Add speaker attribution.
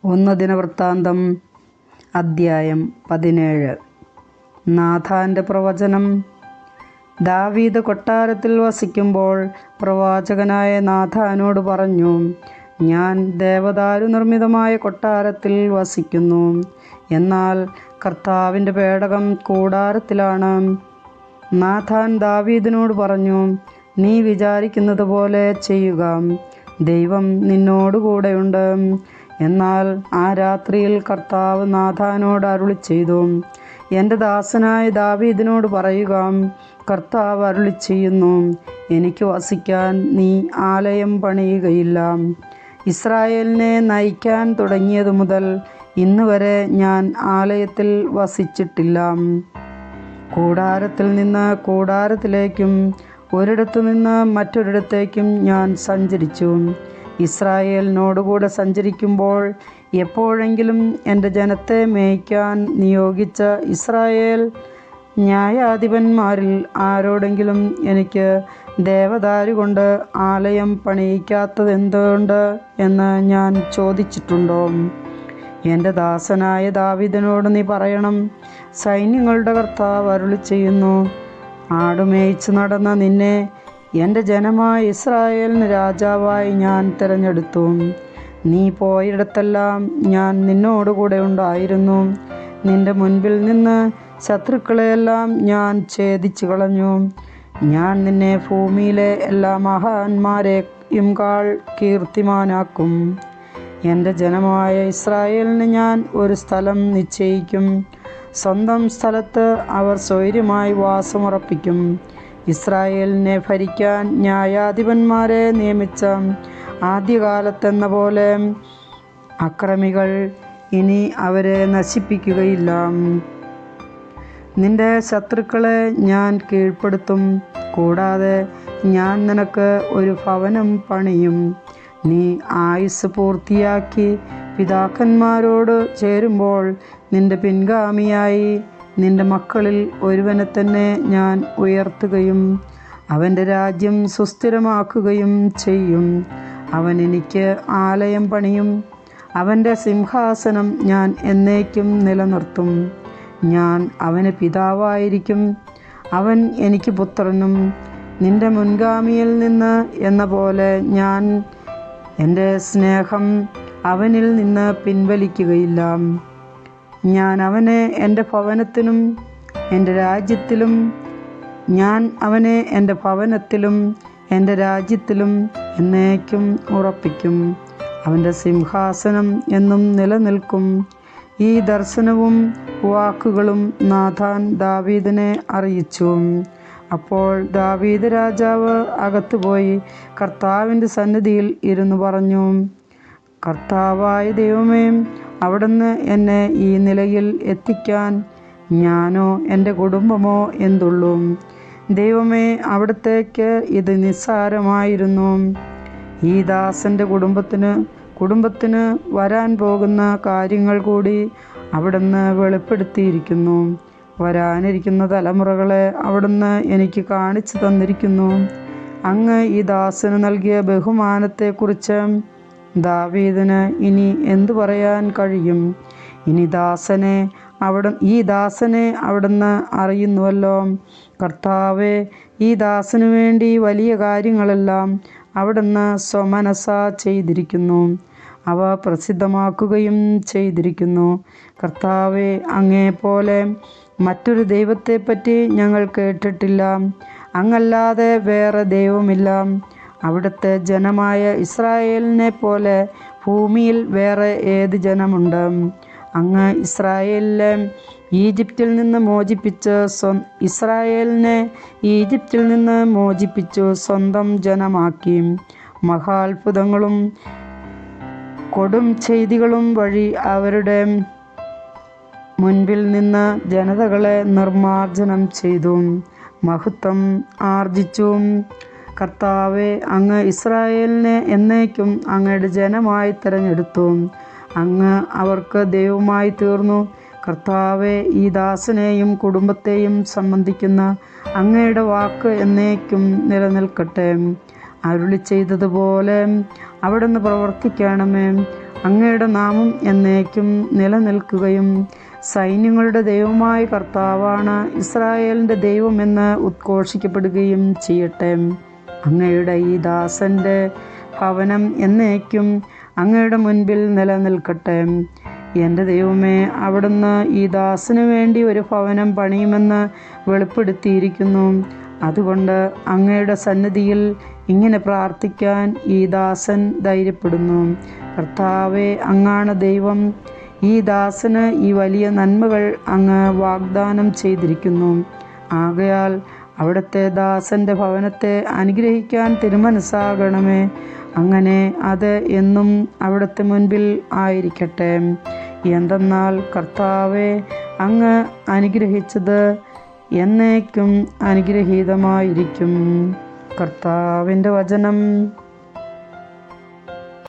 Speaker 1: ഒന്ന് ദിനവൃത്താന്തം അദ്ധ്യായം 17. നാഥാന്റെ പ്രവചനം. ദാവീദ് കൊട്ടാരത്തിൽ വസിക്കുമ്പോൾ പ്രവാചകനായ നാഥാനോട് പറഞ്ഞു, ഞാൻ ദേവദാരു നിർമ്മിതമായ കൊട്ടാരത്തിൽ വസിക്കുന്നു, എന്നാൽ കർത്താവിൻ്റെ പേടകം കൂടാരത്തിലാണ്. നാഥാൻ ദാവീദിനോട് പറഞ്ഞു, നീ വിചാരിക്കുന്നത് പോലെ ചെയ്യുക, ദൈവം നിന്നോടുകൂടെയുണ്ട്. എന്നാൽ ആ രാത്രിയിൽ കർത്താവ് നാഥാനോട് അരുളിച്ചെയ്തു, എൻ്റെ ദാസനായ ദാവീദിനോട് പറയുക, കർത്താവ് അരുളിച്ചെയ്യുന്നു, എനിക്ക് വസിക്കാൻ നീ ആലയം പണിയുകയില്ല. ഇസ്രായേലിനെ നയിക്കാൻ തുടങ്ങിയതു മുതൽ ഇന്ന് വരെ ഞാൻ ആലയത്തിൽ വസിച്ചിട്ടില്ല. കൂടാരത്തിൽ നിന്ന് കൂടാരത്തിലേക്കും ഒരിടത്തു നിന്ന് മറ്റൊരിടത്തേക്കും ഞാൻ സഞ്ചരിച്ചു. ഇസ്രായേലിനോടുകൂടെ സഞ്ചരിക്കുമ്പോൾ എപ്പോഴെങ്കിലും എൻ്റെ ജനത്തെ മേയ്ക്കാൻ നിയോഗിച്ച ഇസ്രായേൽ ന്യായാധിപന്മാരിൽ ആരോടെങ്കിലും എനിക്ക് ദേവദാരു കൊണ്ട് ആലയം പണിയിക്കാത്തതെന്തുകൊണ്ട് എന്ന് ഞാൻ ചോദിച്ചിട്ടുണ്ടോ? എൻ്റെ ദാസനായ ദാവീദിനോട് നീ പറയണം, സൈന്യങ്ങളുടെ കർത്താവ് അരുളിച്ചെയ്യുന്നു, ആടുമേയിച്ചു നടന്ന നിന്നെ എൻ്റെ ജനമായ ഇസ്രായേലിന് രാജാവായി ഞാൻ തിരഞ്ഞെടുത്തു. നീ പോയിടത്തെല്ലാം ഞാൻ നിന്നോടുകൂടെ ഉണ്ടായിരുന്നു. നിന്റെ മുൻപിൽ നിന്ന് ശത്രുക്കളെയെല്ലാം ഞാൻ ഛേദിച്ചു കളഞ്ഞു. ഞാൻ നിന്നെ ഭൂമിയിലെ എല്ലാ മഹാന്മാരെയും കീർത്തിമാനാക്കും. എൻ്റെ ജനമായ ഇസ്രായേലിന് ഞാൻ ഒരു സ്ഥലം നിശ്ചയിക്കും. സ്വന്തം സ്ഥലത്ത് അവർ സ്വൈര്യമായി വാസമുറപ്പിക്കും. ഇസ്രായേലിനെ ഭരിക്കാൻ ന്യായാധിപന്മാരെ നിയമിച്ച ആദ്യകാലത്തെന്ന പോലെ അക്രമികൾ ഇനി അവരെ നശിപ്പിക്കുകയില്ല. നിന്റെ ശത്രുക്കളെ ഞാൻ കീഴ്പ്പെടുത്തും. കൂടാതെ ഞാൻ നിനക്ക് ഒരു ഭവനം പണിയും. നീ ആയുസ് പൂർത്തിയാക്കി പിതാക്കന്മാരോട് ചേരുമ്പോൾ നിന്റെ പിൻഗാമിയായി നിന്റെ മക്കളിൽ ഒരുവനെ തന്നെ ഞാൻ ഉയർത്തുകയും അവൻ്റെ രാജ്യം സുസ്ഥിരമാക്കുകയും ചെയ്യും. അവൻ എനിക്ക് ആലയം പണിയും. അവൻ്റെ സിംഹാസനം ഞാൻ എന്നേക്കും നിലനിർത്തും. ഞാൻ അവന് പിതാവായിരിക്കും, അവൻ എനിക്ക് പുത്രനും. നിന്റെ മുൻഗാമിയിൽ നിന്ന് എന്ന പോലെ ഞാൻ എൻ്റെ സ്നേഹം അവനിൽ നിന്ന് പിൻവലിക്കുകയില്ല. ഞാൻ അവനെ എൻ്റെ ഭവനത്തിലും എൻ്റെ രാജ്യത്തിലും എൻ്റെ രാജ്യത്തിലും എന്നേക്കും ഉറപ്പിക്കും. അവൻ്റെ സിംഹാസനം എന്നും നിലനിൽക്കും. ഈ ദർശനവും വാക്കുകളും നാഥാൻ ദാവീദിനെ അറിയിച്ചു. അപ്പോൾ ദാവീദ് രാജാവ് അകത്തുപോയി കർത്താവിൻ്റെ സന്നിധിയിൽ ഇരുന്നു പറഞ്ഞു, കർത്താവായ ദൈവമേ, അവിടുന്ന് എന്നെ ഈ നിലയിൽ എത്തിക്കാൻ ഞാനോ എൻ്റെ കുടുംബമോ എന്തുള്ളൂ? ദൈവമേ, അവിടത്തേക്ക് ഇത് നിസ്സാരമായിരുന്നു. ഈ ദാസൻ്റെ കുടുംബത്തിന് വരാൻ പോകുന്ന കാര്യങ്ങൾ കൂടി അവിടുന്ന് വെളിപ്പെടുത്തിയിരിക്കുന്നു. വരാനിരിക്കുന്ന തലമുറകളെ അവിടുന്ന് എനിക്ക് കാണിച്ചു തന്നിരിക്കുന്നു. അങ്ങ് ഈ ദാസന് നൽകിയ ബഹുമാനത്തെക്കുറിച്ച് ദാവീദിന് ഇനി എന്തു പറയാൻ കഴിയും? ഈ ദാസനെ അവിടുന്ന് അറിയുന്നുവല്ലോ. കർത്താവേ, ഈ ദാസനു വേണ്ടി വലിയ കാര്യങ്ങളെല്ലാം അവിടുന്ന് സ്വമനസാ ചെയ്തിരിക്കുന്നു. അവ പ്രസിദ്ധമാക്കുകയും ചെയ്തിരിക്കുന്നു. കർത്താവേ, അങ്ങേപ്പോലെ മറ്റൊരു ദൈവത്തെപ്പറ്റി ഞങ്ങൾ കേട്ടിട്ടില്ല. അങ്ങല്ലാതെ വേറെ ദൈവമില്ല. അവിടുത്തെ ജനമായ ഇസ്രായേലിനെ പോലെ ഭൂമിയിൽ വേറെ ഏത് ജനമുണ്ട്? അങ്ങ് ഇസ്രായേലിനെ ഈജിപ്തിൽ നിന്ന് മോചിപ്പിച്ചു സ്വന്തം ജനമാക്കി. മഹാത്ഭുതങ്ങളും കൊടും ചെയ്തികളും വഴി അവരുടെ മുൻപിൽ നിന്ന് ജനതകളെ നിർമ്മാർജ്ജനം ചെയ്തു, മഹത്വം ആർജിച്ചു. കർത്താവെ, അങ്ങ് ഇസ്രായേലിനെ എന്നേക്കും അങ്ങയുടെ ജനമായി തിരഞ്ഞെടുത്തു. അങ്ങ് അവർക്ക് ദൈവമായി തീർന്നു. കർത്താവെ, ഈ ദാസനെയും കുടുംബത്തെയും സംബന്ധിക്കുന്ന അങ്ങയുടെ വാക്ക് എന്നേക്കും നിലനിൽക്കട്ടെ. അരുളി ചെയ്തതുപോലെ അവിടുന്ന് പ്രവർത്തിക്കണമേ. അങ്ങയുടെ നാമം എന്നേക്കും നിലനിൽക്കുകയും സൈന്യങ്ങളുടെ ദൈവമായ കർത്താവാണ് ഇസ്രായേലിൻ്റെ ദൈവമെന്ന് ഉദ്ഘോഷിക്കപ്പെടുകയും ചെയ്യട്ടെ. അങ്ങയുടെ ഈ ദാസൻ്റെ ഭവനം എന്നേക്കും അങ്ങയുടെ മുൻപിൽ നിലനിൽക്കട്ടെ. എൻ്റെ ദൈവമേ, അവിടുന്ന് ഈ ദാസനു വേണ്ടി ഒരു ഭവനം പണിയുമെന്ന് വെളിപ്പെടുത്തിയിരിക്കുന്നു. അതുകൊണ്ട് അങ്ങയുടെ സന്നിധിയിൽ ഇങ്ങനെ പ്രാർത്ഥിക്കാൻ ഈ ദാസൻ ധൈര്യപ്പെടുന്നു. കർത്താവേ, അങ്ങാണ് ദൈവം. ഈ ദാസന് ഈ വലിയ നന്മകൾ അങ്ങ് വാഗ്ദാനം ചെയ്തിരിക്കുന്നു. ആകയാൽ അവിടുത്തെ ദാസൻ്റെ ഭവനത്തെ അനുഗ്രഹിക്കാൻ തിരുമനസ്സാകണമേ. അങ്ങനെ അത് എന്നും അവിടുത്തെ മുൻപിൽ ആയിരിക്കട്ടെ. എന്തെന്നാൽ കർത്താവെ, അങ്ങ് അനുഗ്രഹിച്ചത് എന്നേക്കും അനുഗ്രഹീതമായിരിക്കും. കർത്താവിൻ്റെ വചനം.